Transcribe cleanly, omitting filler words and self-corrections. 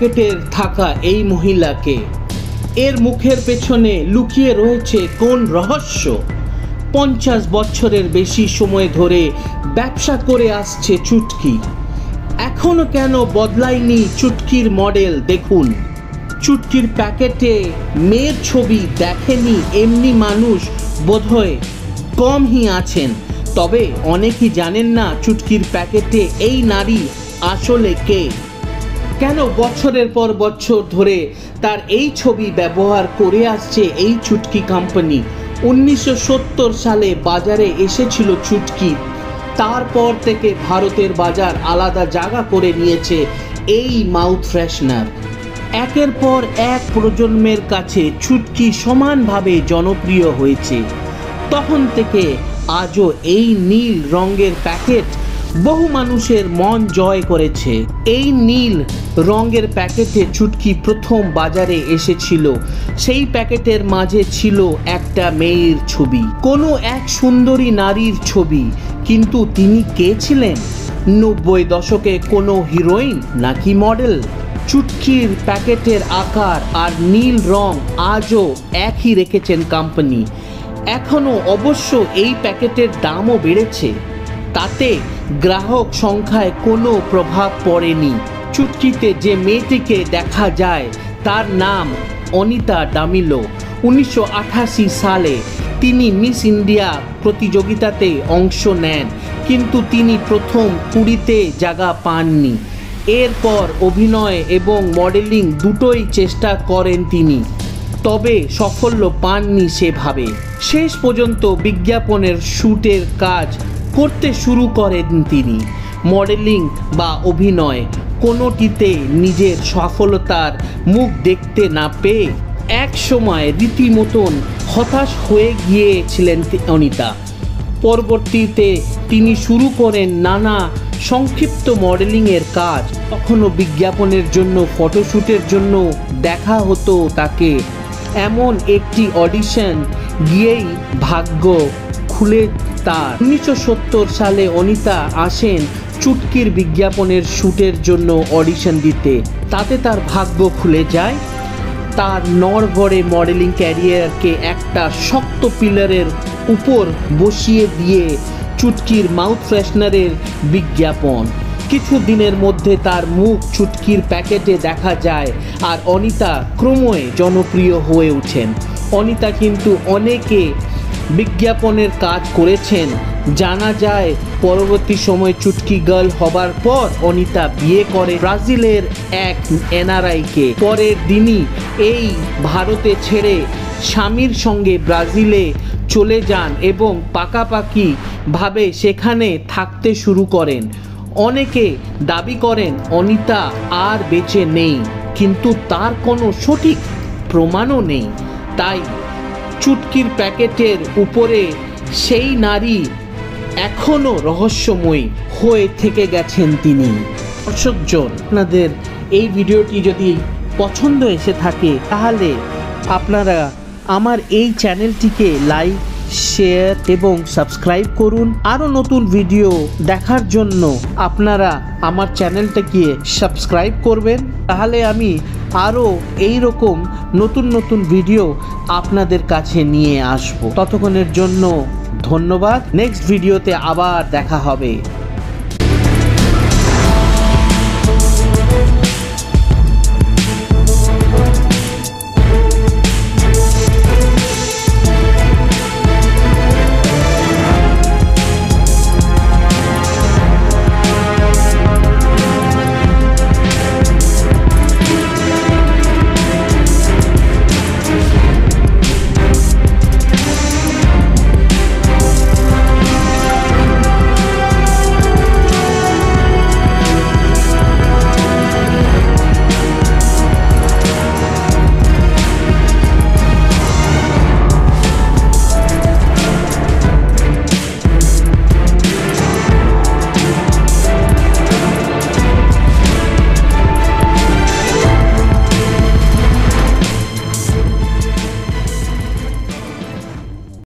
প্যাকেটের থাকা এই মহিলাকে। এর মুখের পেছনে লুকিয়ে রয়েছে কোন রহস্য? 50 বছরের বেশি সময় ধরে ব্যবসা করে আসছে চুটকি। এখনো কেন বদলায়নি চুটকির মডেল? দেখুন, চুটকির প্যাকেটে মেয়ের ছবি দেখেনি এমনি মানুষ বোধহয় কমই আছেন। তবে অনেকেই জানেন না চুটকির প্যাকেটে এই নারী আসলে কে। কেন বছরের পর বছর ধরে তার এই ছবি ব্যবহার করে আসছে এই চুটকি কোম্পানি? 1970 সালে বাজারে এসেছিল চুটকি। তারপর থেকে ভারতের বাজার আলাদা জায়গা করে নিয়েছে এই মাউথ ফ্রেশনার। একের পর এক প্রজন্মের কাছে চুটকি সমানভাবে জনপ্রিয় হয়েছে। তখন থেকে আজও এই নীল রঙের প্যাকেট বহু মানুষের মন জয় করেছে। এই নীল রঙের প্যাকেটে চুটকি প্রথম বাজারে এসেছিল। সেই প্যাকেটের মাঝে ছিল একটা মেয়ের ছবি, কোনো এক সুন্দরী নারীর ছবি। কিন্তু তিনি কে ছিলেন? 90 দশকে কোনো হিরোইন নাকি মডেল? চুটকির প্যাকেটের আকার আর নীল রং আজও একই রেখেছেন কোম্পানি। এখনো অবশ্য এই প্যাকেটের দামও বেড়েছে, তাতে গ্রাহক সংখ্যায় কোনো প্রভাব পড়েনি। চুটকিতে যে মেয়েটিকে দেখা যায় তার নাম অনিতা ডামিলো। 1988 সালে তিনি মিস ইন্ডিয়া প্রতিযোগিতাতে অংশ নেন, কিন্তু তিনি প্রথম 20তে জায়গা পাননি। এরপর অভিনয় এবং মডেলিং দুটোই চেষ্টা করেন তিনি, তবে সাফল্য পাননি সেভাবে। শেষ পর্যন্ত বিজ্ঞাপনের শ্যুটের কাজ করতে শুরু করেন তিনি। মডেলিং বা অভিনয় কোনোটিতে নিজের সফলতার মুখ দেখতে না পেয়ে এক সময় রীতিমতন হতাশ হয়ে গিয়েছিলেন অনিতা। পরবর্তীতে তিনি শুরু করেন নানা সংক্ষিপ্ত মডেলিংয়ের কাজ। কখনো বিজ্ঞাপনের জন্য, ফটোশ্যুটের জন্য দেখা হতো তাকে। এমন একটি অডিশন গিয়েই ভাগ্য খুলে তার। 1970 সালে অনিতা আসেন চুটকির বিজ্ঞাপনের শ্যুটের জন্য অডিশন দিতে। তাতে তার ভাগ্য খুলে যায়। তার নড়বড়ে মডেলিং ক্যারিয়ারকে একটা শক্ত পিলারের উপর বসিয়ে দিয়ে চুটকির মাউথ ফ্রেশনারের বিজ্ঞাপন। কিছু দিনের মধ্যে তার মুখ চুটকির প্যাকেটে দেখা যায় আর অনিতা ক্রমে জনপ্রিয় হয়ে ওঠেন। অনিতা কিন্তু অনেকে বিজ্ঞাপনের কাজ করেছেন। জানা যায় পরবর্তী সময় চুটকি গার্ল হবার পর অনিতা বিয়ে করে ব্রাজিলের এক এনআরআইকে। পরের দিনই এই ভারতে ছেড়ে স্বামীর সঙ্গে ব্রাজিলে চলে যান এবং পাকাপাকি ভাবে সেখানে থাকতে শুরু করেন। অনেকে দাবি করেন অনিতা আর বেঁচে নেই, কিন্তু তার কোনো সঠিক প্রমাণও নেই। তাই চুটকির প্যাকেটের উপরে সেই নারী এখনো রহস্যময়ী হয়ে থেকে গেছেন তিনি। দর্শকজন, আপনাদের এই ভিডিওটি যদি পছন্দ এসে থাকে তাহলে আপনারা আমার এই চ্যানেলটিকে লাইক, শেয়ার এবং সাবস্ক্রাইব করুন। আরও নতুন ভিডিও দেখার জন্য আপনারা আমার চ্যানেলটাকে সাবস্ক্রাইব করবেন, তাহলে আমি আরও এই রকম নতুন নতুন ভিডিও আপনাদের কাছে নিয়ে আসব। ততক্ষণের জন্য ধন্যবাদ। নেক্সট ভিডিওতে আবার দেখা হবে।